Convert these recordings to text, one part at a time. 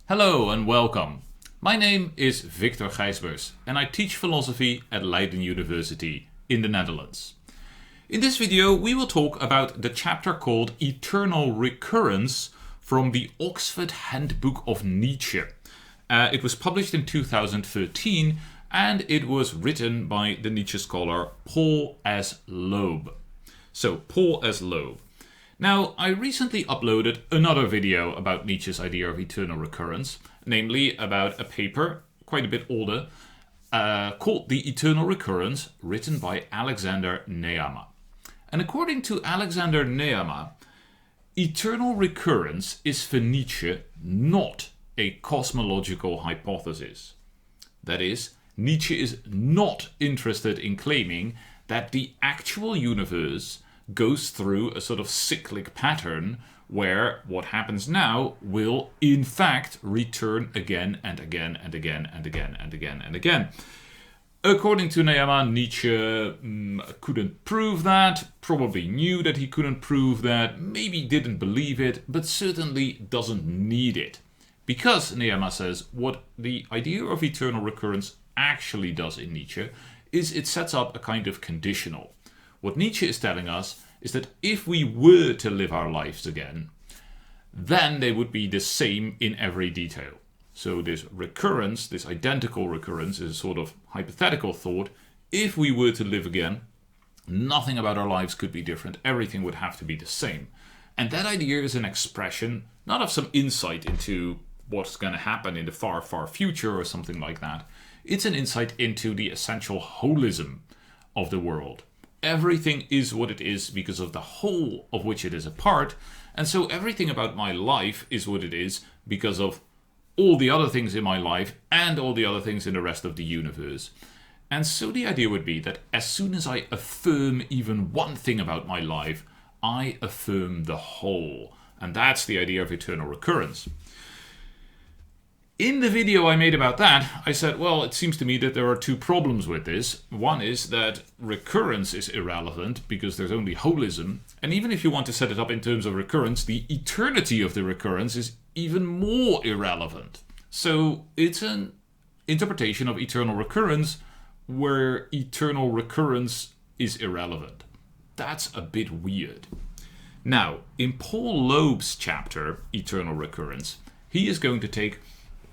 Hello and welcome. My name is Victor Gijsbers and I teach philosophy at Leiden University in the Netherlands. In this video we will talk about the chapter called Eternal Recurrence from the Oxford Handbook of Nietzsche. It was published in 2013 and it was written by the Nietzsche scholar Paul S. Lobe. So, Paul S. Lobe. Now, I recently uploaded another video about Nietzsche's idea of eternal recurrence, namely about a paper, quite a bit older, called The Eternal Recurrence, written by Alexander Nehammer. And according to Alexander Nehammer, eternal recurrence is for Nietzsche not a cosmological hypothesis. That is, Nietzsche is not interested in claiming that the actual universe goes through a sort of cyclic pattern where what happens now will in fact return again and again and again and again and again and again. According to Nehammer, Nietzsche couldn't prove that, probably knew that he couldn't prove that, maybe didn't believe it, but certainly doesn't need it. Because, Nehammer says, what the idea of eternal recurrence actually does in Nietzsche is it sets up a kind of conditional. What Nietzsche is telling us is that if we were to live our lives again, then they would be the same in every detail. So this recurrence, this identical recurrence, is a sort of hypothetical thought. If we were to live again, nothing about our lives could be different. Everything would have to be the same. And that idea is an expression, not of some insight into what's going to happen in the far, far future or something like that. It's an insight into the essential holism of the world. Everything is what it is because of the whole of which it is a part, and so everything about my life is what it is because of all the other things in my life and all the other things in the rest of the universe. And so the idea would be that as soon as I affirm even one thing about my life, I affirm the whole. And that's the idea of eternal recurrence. In the video I made about that, I said, well, it seems to me that there are two problems with this. One is that recurrence is irrelevant because there's only holism. And even if you want to set it up in terms of recurrence, the eternity of the recurrence is even more irrelevant. So it's an interpretation of eternal recurrence where eternal recurrence is irrelevant. That's a bit weird. Now, in Paul Loeb's chapter, Eternal Recurrence, he is going to take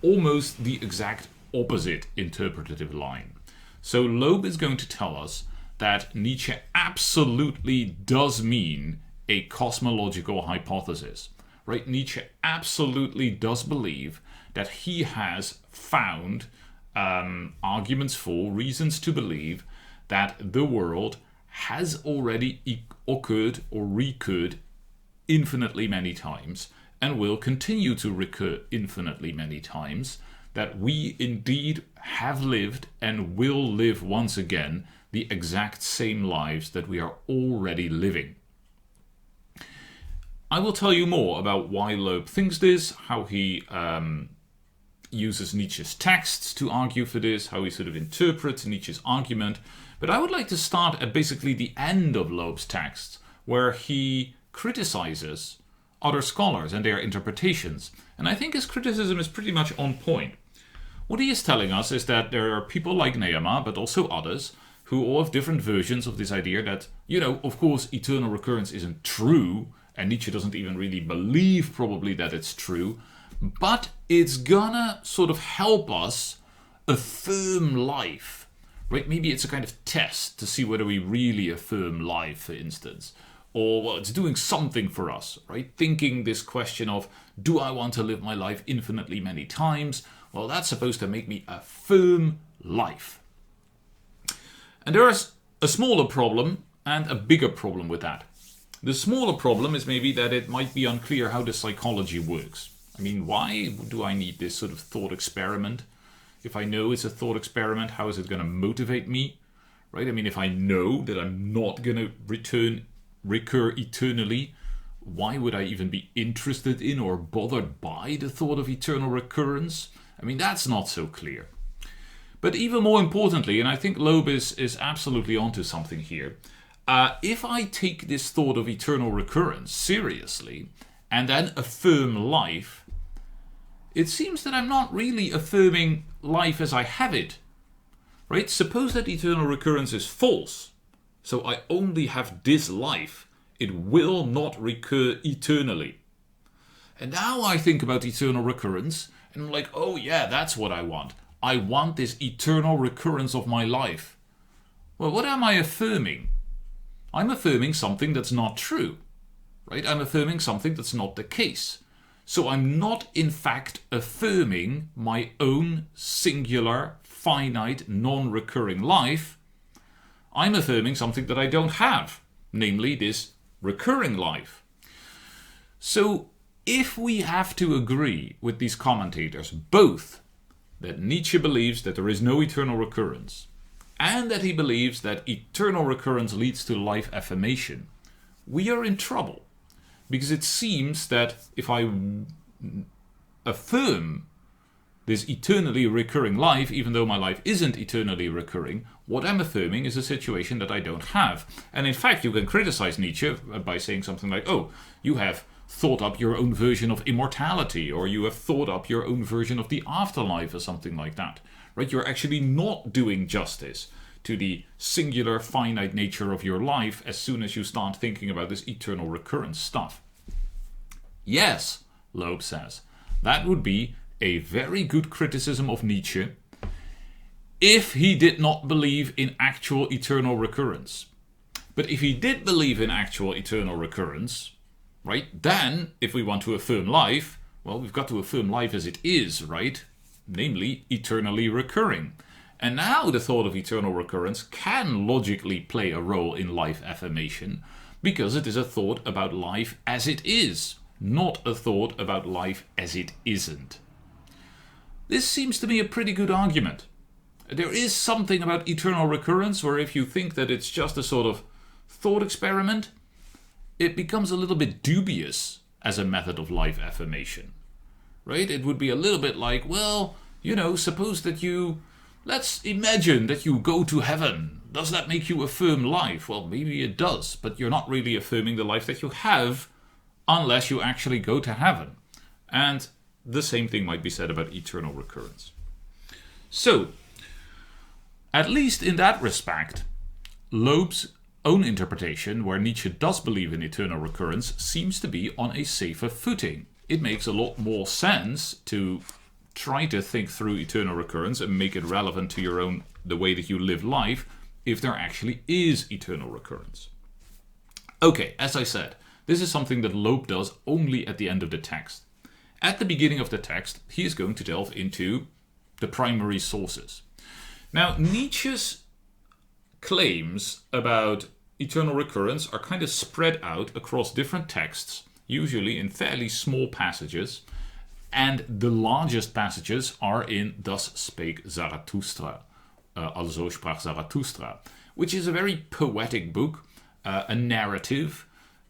almost the exact opposite interpretative line. So Loeb is going to tell us that Nietzsche absolutely does mean a cosmological hypothesis. Right? Nietzsche absolutely does believe that he has found arguments for, reasons to believe that the world has already occurred or recurred infinitely many times and will continue to recur infinitely many times, that we indeed have lived and will live once again the exact same lives that we are already living. I will tell you more about why Loeb thinks this, how he uses Nietzsche's texts to argue for this, how he sort of interprets Nietzsche's argument, but I would like to start at basically the end of Loeb's texts, where he criticizes other scholars and their interpretations. And I think his criticism is pretty much on point. What he is telling us is that there are people like Nehammer, but also others, who all have different versions of this idea that, of course, eternal recurrence isn't true, and Nietzsche doesn't even really believe probably that it's true, but it's gonna sort of help us affirm life. Right? Maybe it's a kind of test to see whether we really affirm life, for instance. Or, well, it's doing something for us, right? Thinking this question of, do I want to live my life infinitely many times? Well, that's supposed to make me affirm life. And there is a smaller problem and a bigger problem with that. The smaller problem is maybe that it might be unclear how the psychology works. I mean, why do I need this sort of thought experiment? If I know it's a thought experiment, how is it going to motivate me? Right? I mean, if I know that I'm not going to recur eternally, why would I even be interested in or bothered by the thought of eternal recurrence? I mean, that's not so clear. But even more importantly, and I think Loeb is absolutely onto something here, if I take this thought of eternal recurrence seriously and then affirm life, it seems that I'm not really affirming life as I have it. Right? Suppose that eternal recurrence is false. So I only have this life. It will not recur eternally. And now I think about eternal recurrence, and I'm like, oh yeah, that's what I want. I want this eternal recurrence of my life. Well, what am I affirming? I'm affirming something that's not true. Right? I'm affirming something that's not the case. So I'm not in fact affirming my own singular, finite, non-recurring life. I'm affirming something that I don't have, namely this recurring life. So if we have to agree with these commentators, both that Nietzsche believes that there is no eternal recurrence, and that he believes that eternal recurrence leads to life affirmation, we are in trouble. Because it seems that if I affirm this eternally recurring life, even though my life isn't eternally recurring, what I'm affirming is a situation that I don't have. And in fact, you can criticize Nietzsche by saying something like, oh, you have thought up your own version of immortality, or you have thought up your own version of the afterlife, or something like that. Right? You're actually not doing justice to the singular finite nature of your life as soon as you start thinking about this eternal recurrence stuff. Yes, Loeb says, that would be a very good criticism of Nietzsche if he did not believe in actual eternal recurrence. But if he did believe in actual eternal recurrence, right, then if we want to affirm life, well, we've got to affirm life as it is, right? Namely, eternally recurring. And now the thought of eternal recurrence can logically play a role in life affirmation, because it is a thought about life as it is, not a thought about life as it isn't. This seems to me a pretty good argument. There is something about eternal recurrence where if you think that it's just a sort of thought experiment, it becomes a little bit dubious as a method of life affirmation. Right? It would be a little bit like, well, suppose that let's imagine that you go to heaven. Does that make you affirm life? Well, maybe it does, but you're not really affirming the life that you have unless you actually go to heaven. And the same thing might be said about eternal recurrence. So, at least in that respect, Loeb's own interpretation, where Nietzsche does believe in eternal recurrence, seems to be on a safer footing. It makes a lot more sense to try to think through eternal recurrence and make it relevant to the way that you live life, if there actually is eternal recurrence. Okay, as I said, this is something that Loeb does only at the end of the text. At the beginning of the text, he is going to delve into the primary sources. Now, Nietzsche's claims about eternal recurrence are kind of spread out across different texts, usually in fairly small passages, and the largest passages are in Das Spake Zarathustra, Also sprach Zarathustra, which is a very poetic book, a narrative,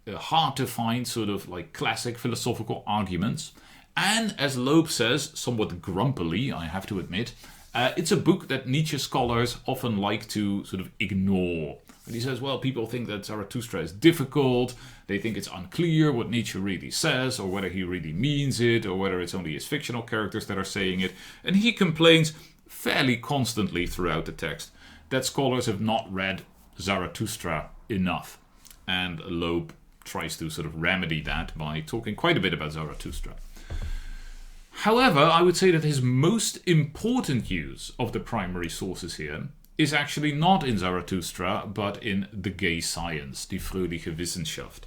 hard to find sort of like classic philosophical arguments. And as Loeb says, somewhat grumpily, I have to admit, it's a book that Nietzsche scholars often like to sort of ignore. And he says, well, people think that Zarathustra is difficult, they think it's unclear what Nietzsche really says, or whether he really means it, or whether it's only his fictional characters that are saying it. And he complains fairly constantly throughout the text that scholars have not read Zarathustra enough. And Loeb tries to sort of remedy that by talking quite a bit about Zarathustra. However, I would say that his most important use of the primary sources here is actually not in Zarathustra, but in The Gay Science, Die Fröhliche Wissenschaft.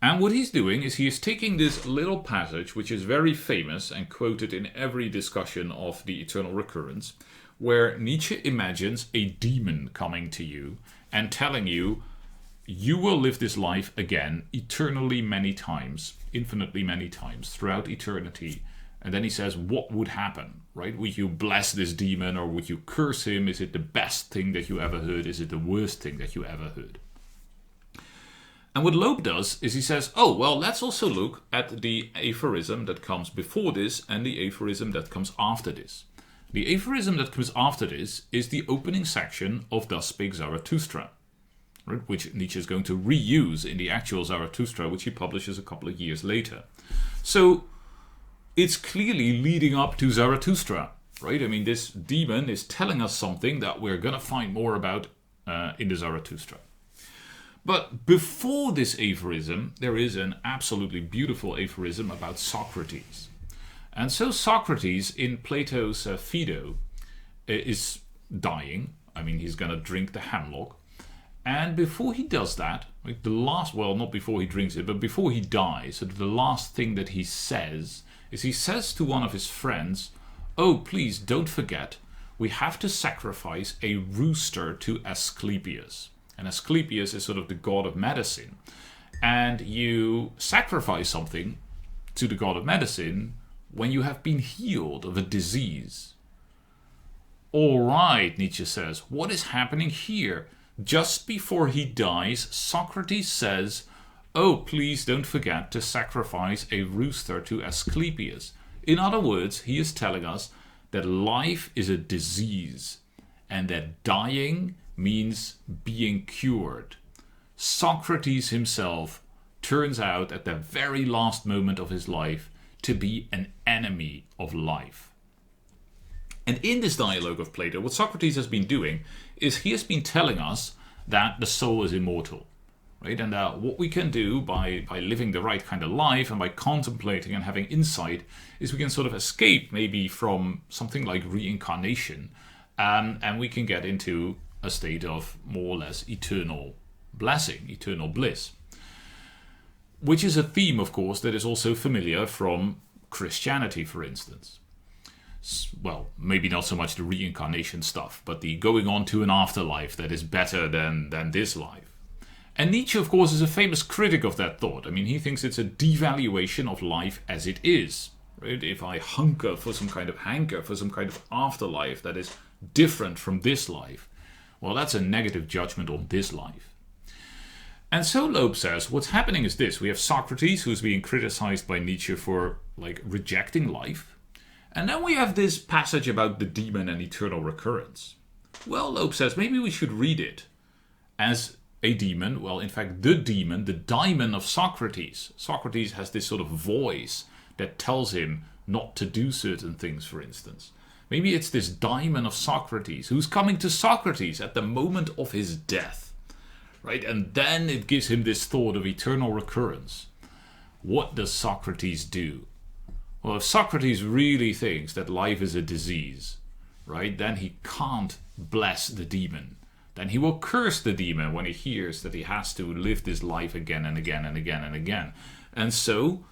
And what he's doing is he is taking this little passage, which is very famous and quoted in every discussion of the eternal recurrence, where Nietzsche imagines a demon coming to you and telling you, you will live this life again eternally many times, infinitely many times, throughout eternity. And then he says, what would happen, right? Would you bless this demon or would you curse him? Is it the best thing that you ever heard? Is it the worst thing that you ever heard? And what Loeb does is he says, oh, well, let's also look at the aphorism that comes before this and the aphorism that comes after this. The aphorism that comes after this is the opening section of Das Spake Zarathustra, right, which Nietzsche is going to reuse in the actual Zarathustra, which he publishes a couple of years later. So it's clearly leading up to Zarathustra, right? I mean, this demon is telling us something that we're going to find more about in the Zarathustra. But before this aphorism, there is an absolutely beautiful aphorism about Socrates. And so Socrates, in Plato's Phaedo, is dying. I mean, he's going to drink the hemlock. And before he does that, like not before he drinks it, but before he dies, so the last thing that he says is he says to one of his friends, "Oh, please don't forget, we have to sacrifice a rooster to Asclepius." And Asclepius is sort of the god of medicine. And you sacrifice something to the god of medicine when you have been healed of a disease. All right, Nietzsche says, what is happening here? Just before he dies, Socrates says, "Oh, please don't forget to sacrifice a rooster to Asclepius." In other words, he is telling us that life is a disease and that dying means being cured. Socrates himself turns out at the very last moment of his life to be an enemy of life. And in this dialogue of Plato, what Socrates has been doing is he has been telling us that the soul is immortal, right? And what we can do by living the right kind of life and by contemplating and having insight is we can sort of escape maybe from something like reincarnation, and we can get into a state of more or less eternal blessing, eternal bliss. Which is a theme, of course, that is also familiar from Christianity, for instance. Well, maybe not so much the reincarnation stuff, but the going on to an afterlife that is better than this life. And Nietzsche, of course, is a famous critic of that thought. I mean, he thinks it's a devaluation of life as it is. Right? If I hanker for some kind of afterlife that is different from this life, well, that's a negative judgment on this life. And so Loeb says, what's happening is this. We have Socrates, who's being criticized by Nietzsche for rejecting life. And then we have this passage about the demon and eternal recurrence. Well, Loeb says, maybe we should read it as a demon. Well, in fact, the demon, the daimon of Socrates. Socrates has this sort of voice that tells him not to do certain things, for instance. Maybe it's this daimon of Socrates who's coming to Socrates at the moment of his death, right? And then it gives him this thought of eternal recurrence. What does Socrates do? Well, if Socrates really thinks that life is a disease, right, then he can't bless the demon. Then he will curse the demon when he hears that he has to live this life again and again and again and again. And so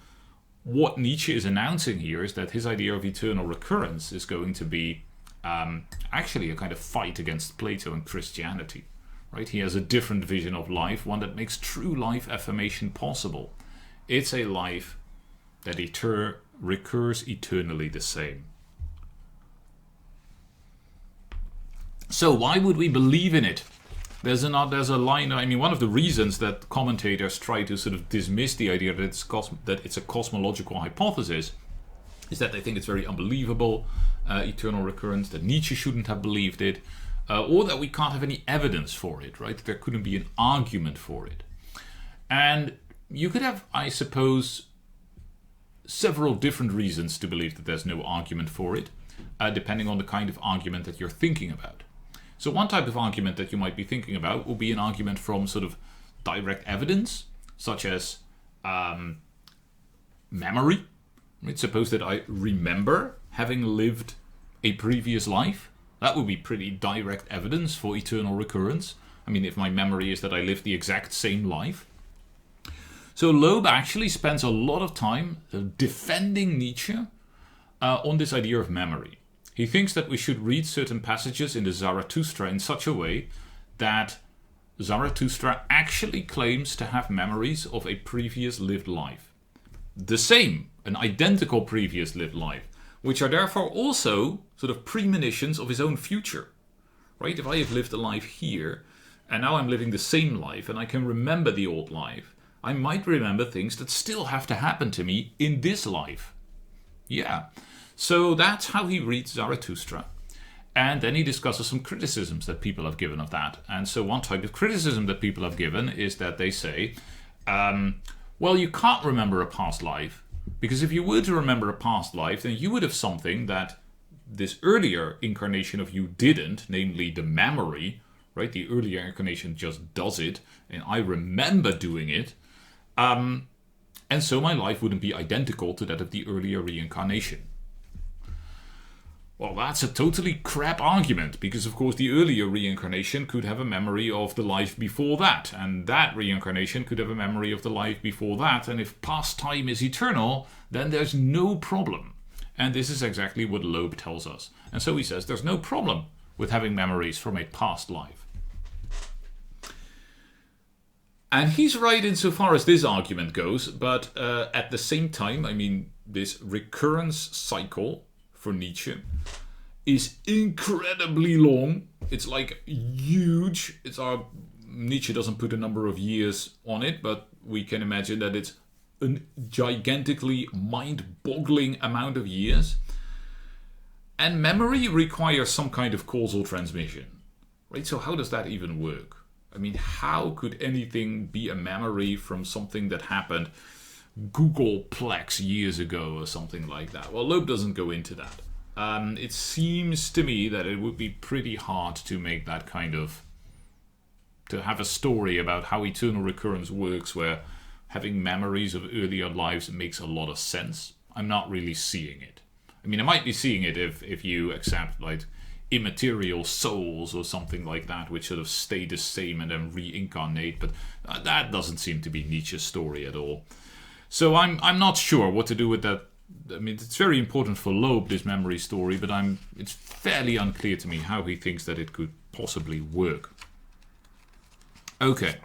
what Nietzsche is announcing here is that his idea of eternal recurrence is going to be actually a kind of fight against Plato and Christianity. Right? He has a different vision of life, one that makes true life affirmation possible. It's a life that recurs eternally the same. So why would we believe in it? There's a line, I mean, one of the reasons that commentators try to sort of dismiss the idea that it's a cosmological hypothesis is that they think it's very unbelievable, eternal recurrence, that Nietzsche shouldn't have believed it, or that we can't have any evidence for it, right? There couldn't be an argument for it. And you could have, I suppose, several different reasons to believe that there's no argument for it, depending on the kind of argument that you're thinking about. So one type of argument that you might be thinking about will be an argument from sort of direct evidence, such as memory. Right? Suppose that I remember having lived a previous life. That would be pretty direct evidence for eternal recurrence. I mean, if my memory is that I lived the exact same life. So Loeb actually spends a lot of time defending Nietzsche on this idea of memory. He thinks that we should read certain passages in the Zarathustra in such a way that Zarathustra actually claims to have memories of a previous lived life. The same, an identical previous lived life, which are therefore also sort of premonitions of his own future. Right? If I have lived a life here, and now I'm living the same life, and I can remember the old life, I might remember things that still have to happen to me in this life. Yeah. So that's how he reads Zarathustra. And then he discusses some criticisms that people have given of that. And so one type of criticism that people have given is that they say, well, you can't remember a past life Because if you were to remember a past life, then you would have something that this earlier incarnation of you didn't, namely the memory, right? The earlier incarnation just does it, and I remember doing it. And so my life wouldn't be identical to that of the earlier reincarnation. Well, that's a totally crap argument, because of course the earlier reincarnation could have a memory of the life before that, and that reincarnation could have a memory of the life before that, and if past time is eternal, then there's no problem. And this is exactly what Loeb tells us. And so he says there's no problem with having memories from a past life. And he's right insofar as this argument goes, but at the same time, I mean, this recurrence cycle for Nietzsche is incredibly long. It's like huge. Nietzsche doesn't put a number of years on it, but we can imagine that it's a gigantically mind-boggling amount of years. And memory requires some kind of causal transmission, right? So how does that even work? I mean, how could anything be a memory from something that happened Googleplex years ago or something like that? Well, Loeb doesn't go into that. It seems to me that it would be pretty hard to make that kind of... to have a story about how eternal recurrence works where having memories of earlier lives makes a lot of sense. I'm not really seeing it. I mean, I might be seeing it if you accept like immaterial souls or something like that, which sort of stay the same and then reincarnate, but that doesn't seem to be Nietzsche's story at all. So I'm not sure what to do with that. I mean, it's very important for Loeb, this memory story, but it's fairly unclear to me how he thinks that it could possibly work. Okay.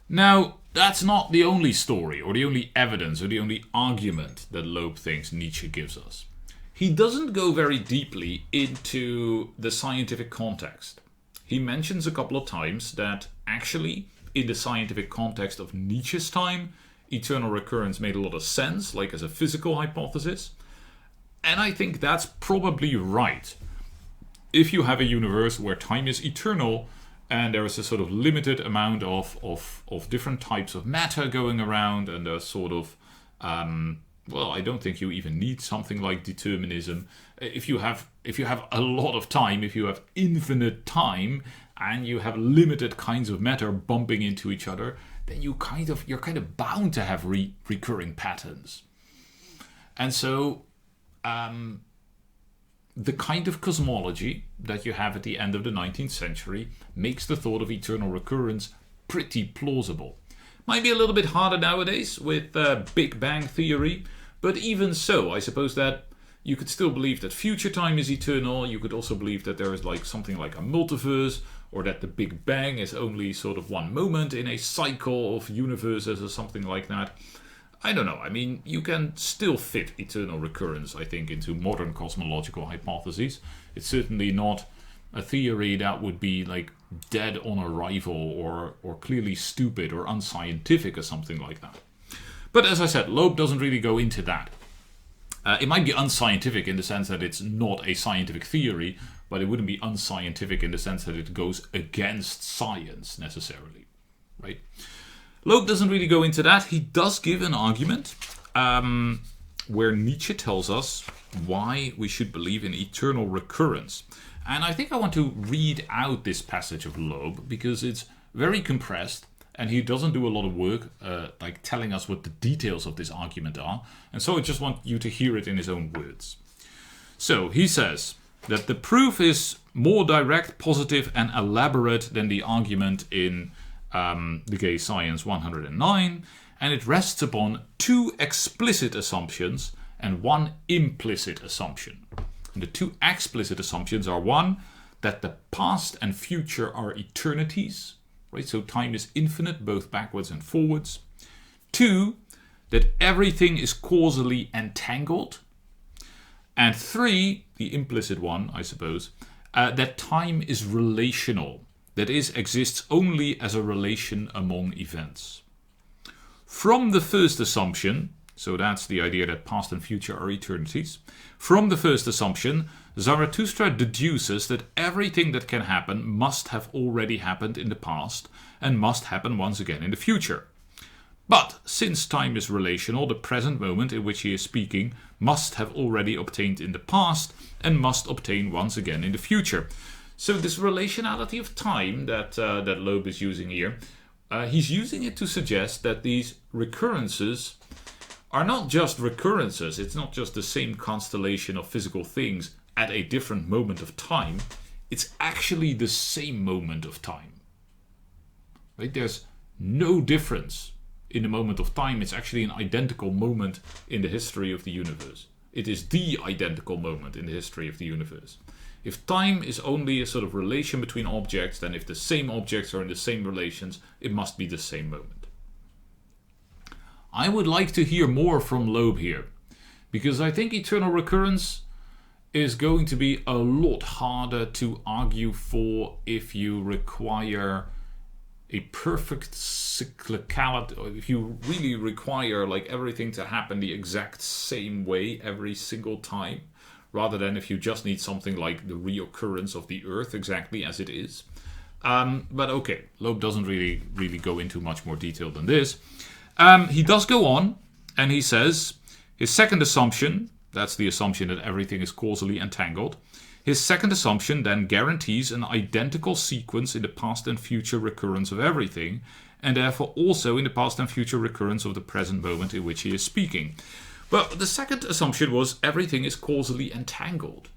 Now, that's not the only story, or the only evidence, or the only argument that Loeb thinks Nietzsche gives us. He doesn't go very deeply into the scientific context. He mentions a couple of times that actually, in the scientific context of Nietzsche's time, eternal recurrence made a lot of sense, like as a physical hypothesis. And I think that's probably right. If you have a universe where time is eternal, and there is a sort of limited amount of different types of matter going around, and a sort of... well, I don't think you even need something like determinism. If you have a lot of time, if you have infinite time, and you have limited kinds of matter bumping into each other, then you're kind of bound to have recurring patterns. And so, the kind of cosmology that you have at the end of the 19th century makes the thought of eternal recurrence pretty plausible. Might be a little bit harder nowadays with Big Bang theory, but even so, I suppose that you could still believe that future time is eternal. You could also believe that there is like something like a multiverse, or that the Big Bang is only sort of one moment in a cycle of universes or something like that. I don't know. I mean, you can still fit eternal recurrence, I think, into modern cosmological hypotheses. It's certainly not a theory that would be like dead on arrival or clearly stupid or unscientific or something like that. But as I said, Loeb doesn't really go into that. It might be unscientific in the sense that it's not a scientific theory, but it wouldn't be unscientific in the sense that it goes against science necessarily, right? Loeb doesn't really go into that. He does give an argument where Nietzsche tells us why we should believe in eternal recurrence. And I think I want to read out this passage of Loeb because it's very compressed and he doesn't do a lot of work like telling us what the details of this argument are. And so I just want you to hear it in his own words. So he says that the proof is more direct, positive and elaborate than the argument in the Gay Science 109, and it rests upon two explicit assumptions and one implicit assumption. And the two explicit assumptions are one, that the past and future are eternities, right? So time is infinite, both backwards and forwards. Two, that everything is causally entangled. And three, the implicit one, I suppose, that time is relational. That is, exists only as a relation among events. From the first assumption, so that's the idea that past and future are eternities. From the first assumption, Zarathustra deduces that everything that can happen must have already happened in the past and must happen once again in the future. But since time is relational, the present moment in which he is speaking must have already obtained in the past and must obtain once again in the future. So this relationality of time that Loeb is using here, he's using it to suggest that these recurrences are not just recurrences. It's not just the same constellation of physical things at a different moment of time. It's actually the same moment of time. Right? There's no difference in the moment of time. It's actually an identical moment in the history of the universe. It is the identical moment in the history of the universe. If time is only a sort of relation between objects, then if the same objects are in the same relations, it must be the same moment. I would like to hear more from Loeb here, because I think eternal recurrence is going to be a lot harder to argue for if you require a perfect cyclicality, or if you really require like everything to happen the exact same way every single time, rather than if you just need something like the reoccurrence of the Earth exactly as it is. But okay, Loeb doesn't really go into much more detail than this. He does go on, and he says his second assumption, that's the assumption that everything is causally entangled. His second assumption then guarantees an identical sequence in the past and future recurrence of everything, and therefore also in the past and future recurrence of the present moment in which he is speaking. But the second assumption was everything is causally entangled.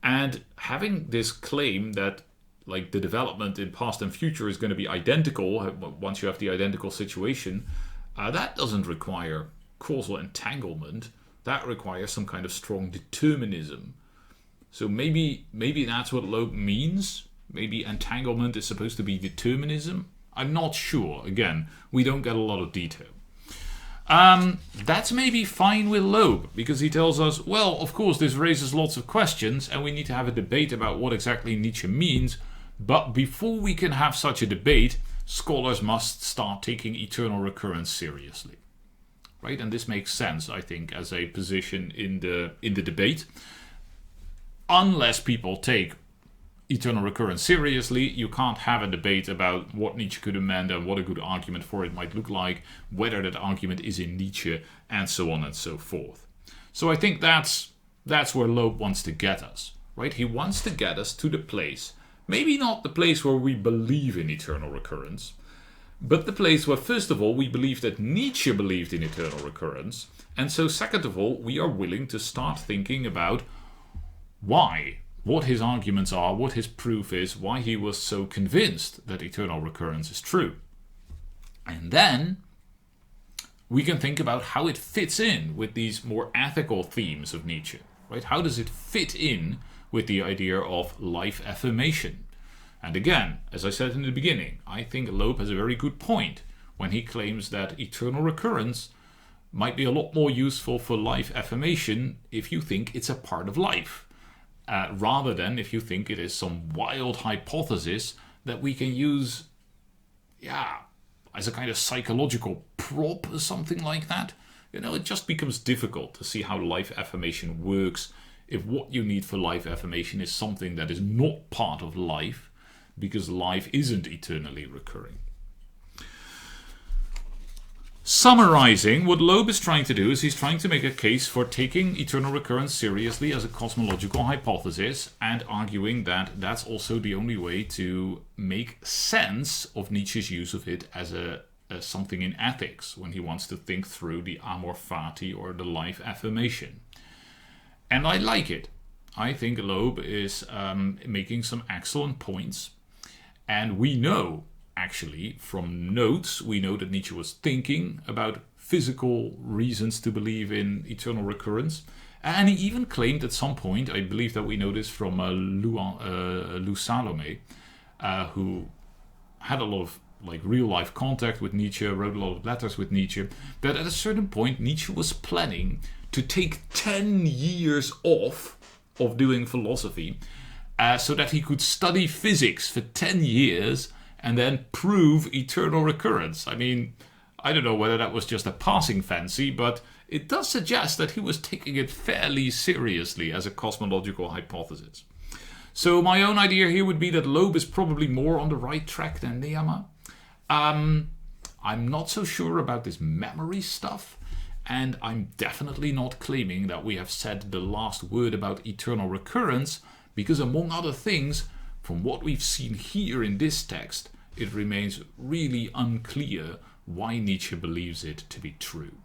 And having this claim that like the development in past and future is going to be identical once you have the identical situation, that doesn't require causal entanglement. That requires some kind of strong determinism. So maybe that's what Loeb means. Maybe entanglement is supposed to be determinism. I'm not sure. Again, we don't get a lot of detail. That's maybe fine with Loeb, because he tells us, well, of course, this raises lots of questions, and we need to have a debate about what exactly Nietzsche means. But before we can have such a debate, scholars must start taking eternal recurrence seriously. Right? And this makes sense, I think, as a position in the debate. Unless people take eternal recurrence seriously, you can't have a debate about what Nietzsche could amend and what a good argument for it might look like, whether that argument is in Nietzsche, and so on and so forth. So I think that's where Loeb wants to get us, right? He wants to get us to the place, maybe not the place where we believe in eternal recurrence, but the place where, first of all, we believe that Nietzsche believed in eternal recurrence, and so second of all, we are willing to start thinking about why, what his arguments are, what his proof is, why he was so convinced that eternal recurrence is true. And then we can think about how it fits in with these more ethical themes of Nietzsche, right? How does it fit in with the idea of life affirmation? And again, as I said in the beginning, I think Loeb has a very good point when he claims that eternal recurrence might be a lot more useful for life affirmation if you think it's a part of life. Rather than if you think it is some wild hypothesis that we can use, as a kind of psychological prop or something like that. You know, it just becomes difficult to see how life affirmation works if what you need for life affirmation is something that is not part of life, because life isn't eternally recurring. Summarizing, what Loeb is trying to do is he's trying to make a case for taking eternal recurrence seriously as a cosmological hypothesis and arguing that that's also the only way to make sense of Nietzsche's use of it as something in ethics when he wants to think through the amor fati or the life affirmation. And I like it. I think Loeb is making some excellent points, and we know actually, from notes, we know that Nietzsche was thinking about physical reasons to believe in eternal recurrence. And he even claimed at some point, I believe that we know this from Lou Salome, who had a lot of real life contact with Nietzsche, wrote a lot of letters with Nietzsche, that at a certain point Nietzsche was planning to take 10 years off of doing philosophy so that he could study physics for 10 years and then prove eternal recurrence. I mean, I don't know whether that was just a passing fancy, but it does suggest that he was taking it fairly seriously as a cosmological hypothesis. So my own idea here would be that Loeb is probably more on the right track than Nehammer. I'm not so sure about this memory stuff, and I'm definitely not claiming that we have said the last word about eternal recurrence, because among other things, from what we've seen here in this text, it remains really unclear why Nietzsche believes it to be true.